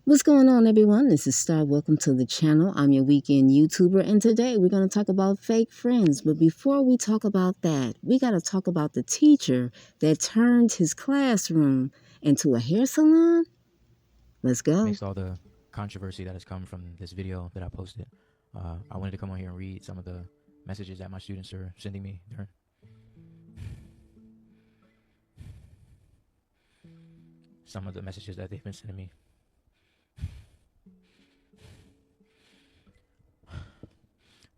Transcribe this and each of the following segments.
What's going on, everyone? This is Star. Welcome to the channel. I'm your weekend YouTuber, and today we're going to talk about fake friends. But before we talk about that, we got to talk about the teacher that turned his classroom into a hair salon. Let's go. Amidst all the controversy that has come from this video that I posted, I wanted to come on here and read some of the messages that my students are sending me during some of the messages that they've been sending me.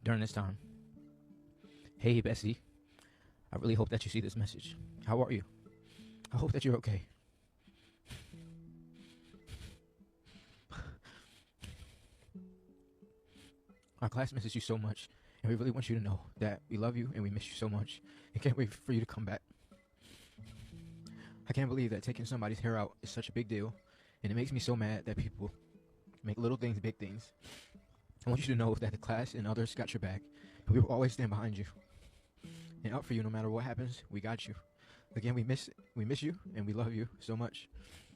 During this time. Hey, Bessie. I really hope that you see this message. How are you? I hope that you're okay. Our class misses you so much, and we really want you to know that we love you and we miss you so much and can't wait for you to come back. I can't believe that taking somebody's hair out is such a big deal, and it makes me so mad that people make little things big things. I want you to know that the class and others got your back, but we will always stand behind you and up for you no matter what happens. We got you. Again, we miss you and we love you so much,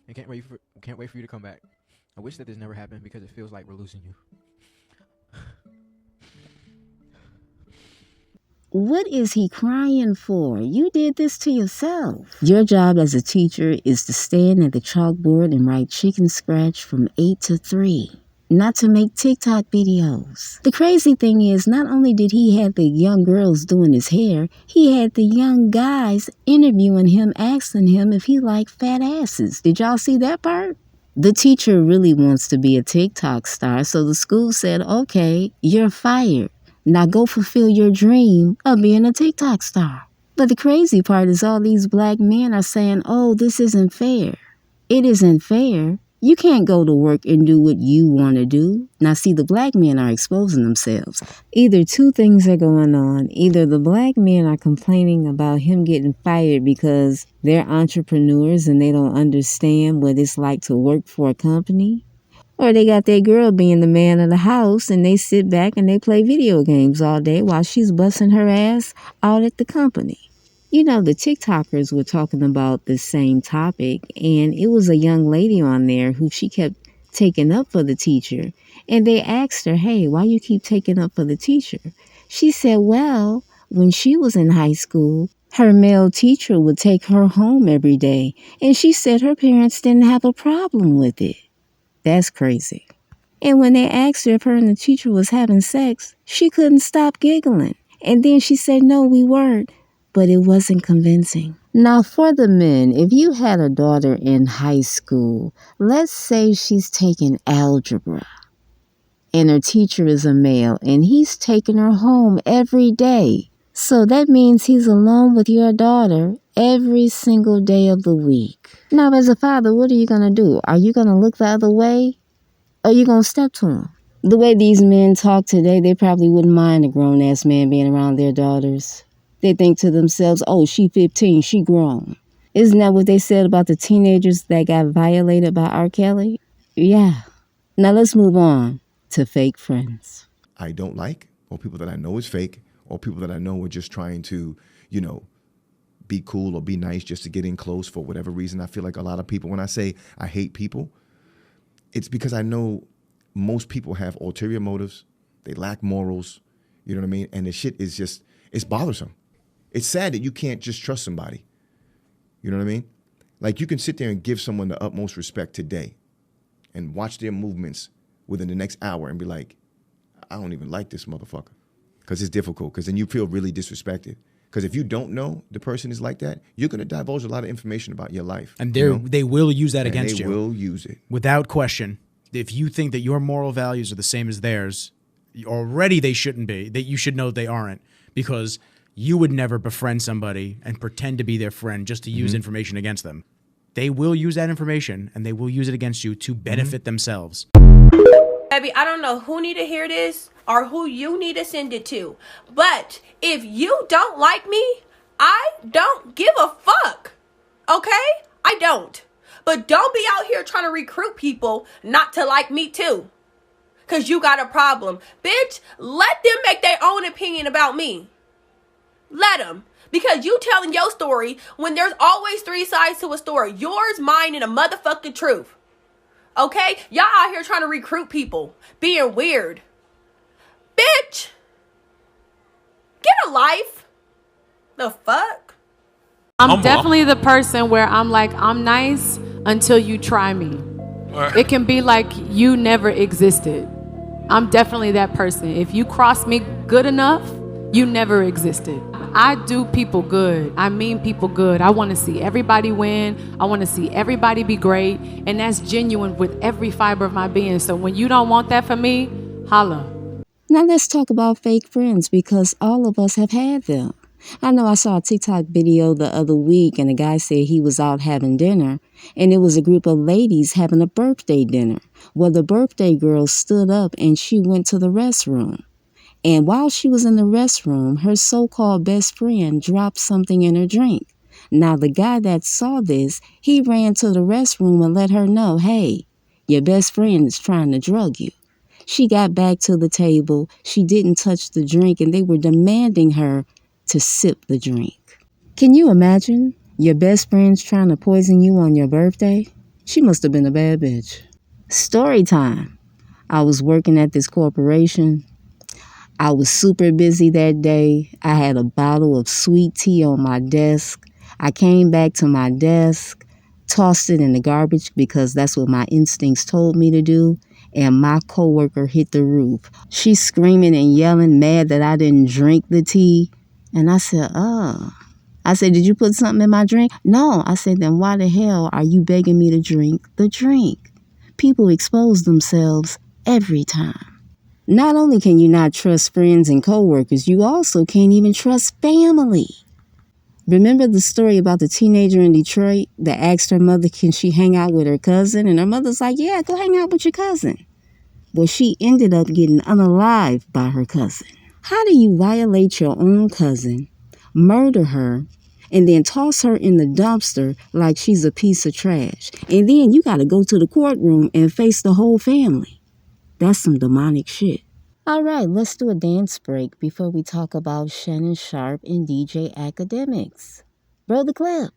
and can't wait for you to come back. I wish that this never happened because it feels like we're losing you. What is he crying for? You did this to yourself. Your job as a teacher is to stand at the chalkboard and write chicken scratch from 8 to 3. Not to make TikTok videos. The crazy thing is, not only did he have the young girls doing his hair, he had the young guys interviewing him, asking him if he liked fat asses. Did y'all see that part? The teacher really wants to be a TikTok star, so the school said, okay, you're fired. Now go fulfill your dream of being a TikTok star. But the crazy part is all these black men are saying, oh, this isn't fair. It isn't fair. You can't go to work and do what you want to do. Now, see, the black men are exposing themselves. Either two things are going on. Either the black men are complaining about him getting fired because they're entrepreneurs and they don't understand what it's like to work for a company. Or they got their girl being the man of the house and they sit back and they play video games all day while she's busting her ass out at the company. You know, the TikTokers were talking about the same topic, and it was a young lady on there who she kept taking up for the teacher. And they asked her, hey, why you keep taking up for the teacher? She said, well, when she was in high school, her male teacher would take her home every day. And she said her parents didn't have a problem with it. That's crazy. And when they asked her if her and the teacher was having sex, she couldn't stop giggling. And then she said, no, we weren't. But it wasn't convincing. Now, for the men, if you had a daughter in high school, let's say she's taking algebra, and her teacher is a male, and he's taking her home every day. So that means he's alone with your daughter every single day of the week. Now, as a father, what are you going to do? Are you going to look the other way? Or are you going to step to him? The way these men talk today, they probably wouldn't mind a grown-ass man being around their daughters. They think to themselves, oh, she 15, she grown. Isn't that what they said about the teenagers that got violated by R. Kelly? Yeah. Now let's move on to fake friends. I don't like, or people that I know is fake, or people that I know are just trying to, be cool or be nice just to get in close for whatever reason. I feel like a lot of people, when I say I hate people, it's because I know most people have ulterior motives. They lack morals. You know what I mean? And the shit is just, it's bothersome. It's sad that you can't just trust somebody. You know what I mean? Like, you can sit there and give someone the utmost respect today and watch their movements within the next hour and be like, I don't even like this motherfucker. Because it's difficult, because then you feel really disrespected. Because if you don't know the person is like that, you're going to divulge a lot of information about your life. And they will use that against you. They will use it. Without question. If you think that your moral values are the same as theirs, already they shouldn't be. That you should know they aren't. Because you would never befriend somebody and pretend to be their friend just to use information against them. They will use that information, and they will use it against you to benefit themselves. Baby, I don't know who need to hear this or who you need to send it to. But if you don't like me, I don't give a fuck. Okay? I don't. But don't be out here trying to recruit people not to like me too. Because you got a problem. Bitch, let them make their own opinion about me. Let them. Because you telling your story when there's always three sides to a story. Yours, mine, and a motherfucking truth. Okay? Y'all out here trying to recruit people. Being weird. Bitch! Get a life. The fuck? I'm definitely the person where I'm like, I'm nice until you try me. It can be like you never existed. I'm definitely that person. If you cross me good enough, you never existed. I do people good. I mean people good. I want to see everybody win. I want to see everybody be great. And that's genuine with every fiber of my being. So when you don't want that for me, holla. Now let's talk about fake friends because all of us have had them. I know I saw a TikTok video the other week and a guy said he was out having dinner and it was a group of ladies having a birthday dinner. Well, the birthday girl stood up and she went to the restroom. And while she was in the restroom, her so-called best friend dropped something in her drink. Now, the guy that saw this, he ran to the restroom and let her know, hey, your best friend is trying to drug you. She got back to the table. She didn't touch the drink, and they were demanding her to sip the drink. Can you imagine your best friend's trying to poison you on your birthday? She must have been a bad bitch. Story time. I was working at this corporation. I was super busy that day. I had a bottle of sweet tea on my desk. I came back to my desk, tossed it in the garbage because that's what my instincts told me to do, and my coworker hit the roof. She's screaming and yelling, mad that I didn't drink the tea. And I said, I said, did you put something in my drink? No. I said, then why the hell are you begging me to drink the drink? People expose themselves every time. Not only can you not trust friends and coworkers, you also can't even trust family. Remember the story about the teenager in Detroit that asked her mother, can she hang out with her cousin? And her mother's like, yeah, go hang out with your cousin. Well, she ended up getting unalived by her cousin. How do you violate your own cousin, murder her, and then toss her in the dumpster like she's a piece of trash? And then you got to go to the courtroom and face the whole family. That's some demonic shit. All right, let's do a dance break before we talk about Shannon Sharpe and DJ Akademiks. Roll the clip.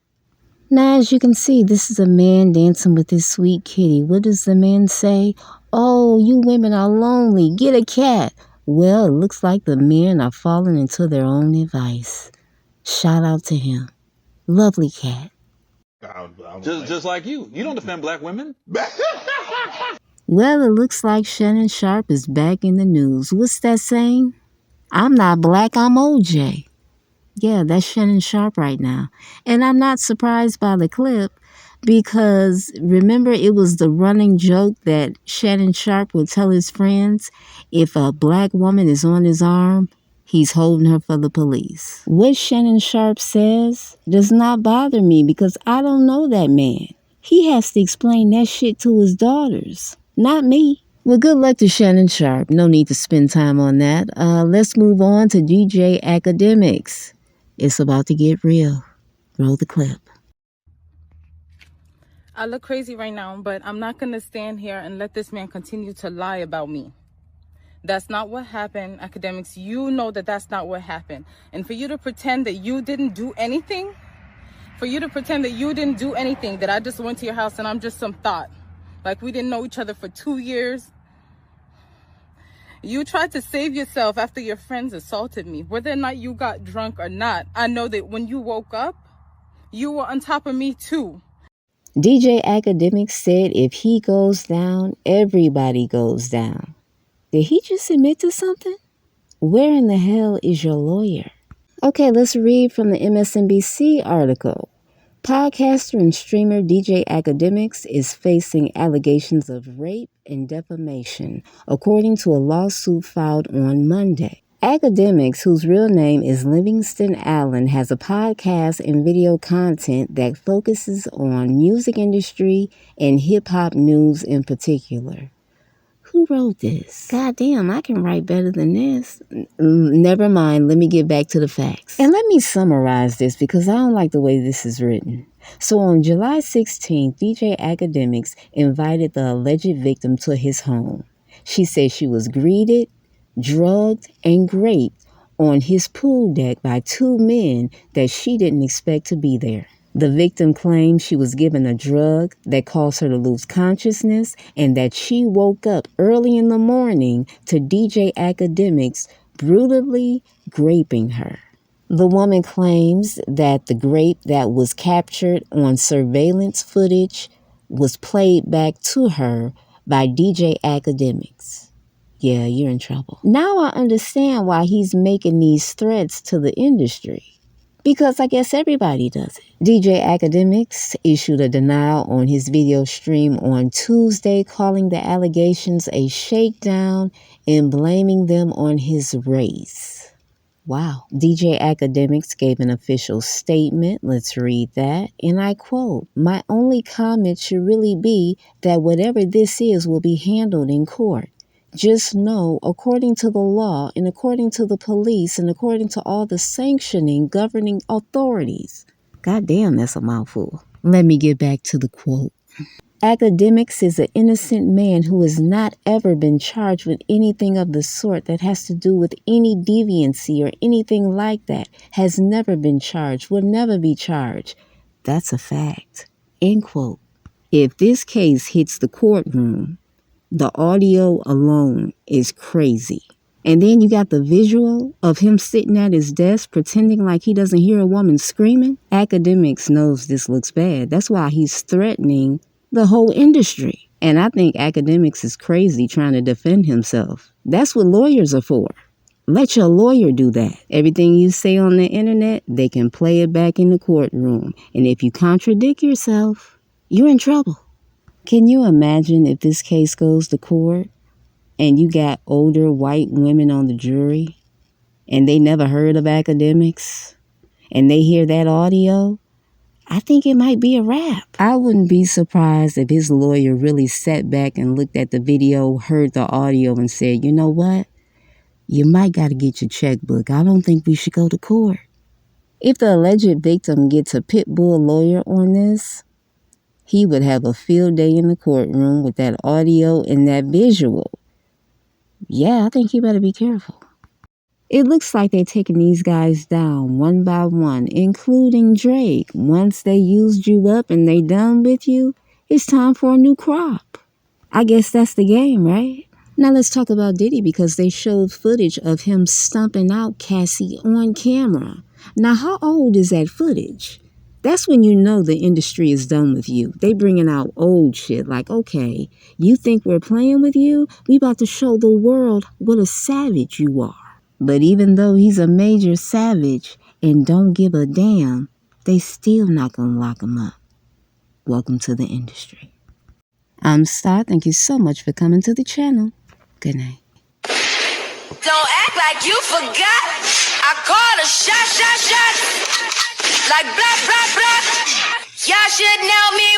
Now, as you can see, this is a man dancing with his sweet kitty. What does the man say? Oh, you women are lonely. Get a cat. Well, it looks like the men are falling into their own advice. Shout out to him. Lovely cat. Just like you. You don't defend black women. Well, it looks like Shannon Sharpe is back in the news. What's that saying? I'm not black, I'm OJ. Yeah, that's Shannon Sharpe right now. And I'm not surprised by the clip because remember it was the running joke that Shannon Sharpe would tell his friends if a black woman is on his arm, he's holding her for the police. What Shannon Sharpe says does not bother me because I don't know that man. He has to explain that shit to his daughters, not me. Well, good luck to Shannon Sharpe. No need to spend time on that. Let's move on to DJ Akademiks. It's about to get real. Roll the clip. I look crazy right now, but I'm not going to stand here and let this man continue to lie about me. That's not what happened, Akademiks. You know that that's not what happened. And for you to pretend that you didn't do anything, that I just went to your house and I'm just some thought, like we didn't know each other for 2 years. You tried to save yourself after your friends assaulted me. Whether or not you got drunk or not, I know that when you woke up, you were on top of me too. DJ Akademiks said if he goes down, everybody goes down. Did he just admit to something? Where in the hell is your lawyer? Okay, let's read from the MSNBC article. Podcaster and streamer DJ Akademiks is facing allegations of rape and defamation, according to a lawsuit filed on Monday. Akademiks, whose real name is Livingston Allen, has a podcast and video content that focuses on music industry and hip-hop news in particular. Who wrote this? Goddamn, I can write better than this. Never mind, let me get back to the facts. And let me summarize this because I don't like the way this is written. So on July 16th, DJ Akademiks invited the alleged victim to his home. She said she was greeted, drugged, and raped on his pool deck by two men that she didn't expect to be there. The victim claimed she was given a drug that caused her to lose consciousness and that she woke up early in the morning to DJ Akademiks brutally graping her. The woman claims that the grape that was captured on surveillance footage was played back to her by DJ Akademiks. Yeah, you're in trouble. Now I understand why he's making these threats to the industry. Because I guess everybody does it. DJ Akademiks issued a denial on his video stream on Tuesday, calling the allegations a shakedown and blaming them on his race. Wow. DJ Akademiks gave an official statement. Let's read that. And I quote, "My only comment should really be that whatever this is will be handled in court. Just know, according to the law and according to the police and according to all the sanctioning governing authorities." God damn, that's a mouthful. Let me get back to the quote. Akademiks is an innocent man who has not ever been charged with anything of the sort that has to do with any deviancy or anything like that. Has never been charged, will never be charged. That's a fact. End quote. If this case hits the courtroom, the audio alone is crazy. And then you got the visual of him sitting at his desk pretending like he doesn't hear a woman screaming. Akademiks knows this looks bad. That's why he's threatening the whole industry. And I think Akademiks is crazy trying to defend himself. That's what lawyers are for. Let your lawyer do that. Everything you say on the internet, they can play it back in the courtroom. And if you contradict yourself, you're in trouble. Can you imagine if this case goes to court and you got older white women on the jury and they never heard of Akademiks and they hear that audio? I think it might be a wrap. I wouldn't be surprised if his lawyer really sat back and looked at the video, heard the audio, and said, you know what? You might got to get your checkbook. I don't think we should go to court. If the alleged victim gets a pit bull lawyer on this, he would have a field day in the courtroom with that audio and that visual. Yeah, I think you better be careful. It looks like they're taking these guys down one by one, including Drake. Once they used you up and they done with you, it's time for a new crop. I guess that's the game, right? Now let's talk about Diddy because they showed footage of him stumping out Cassie on camera. Now, how old is that footage? That's when you know the industry is done with you. They bringing out old shit like, okay, you think we're playing with you? We about to show the world what a savage you are. But even though he's a major savage and don't give a damn, they still not gonna lock him up. Welcome to the industry. I'm Star. Thank you so much for coming to the channel. Good night. Don't act like you forgot. I called a shot. Like blah, blah, blah. Y'all should know me.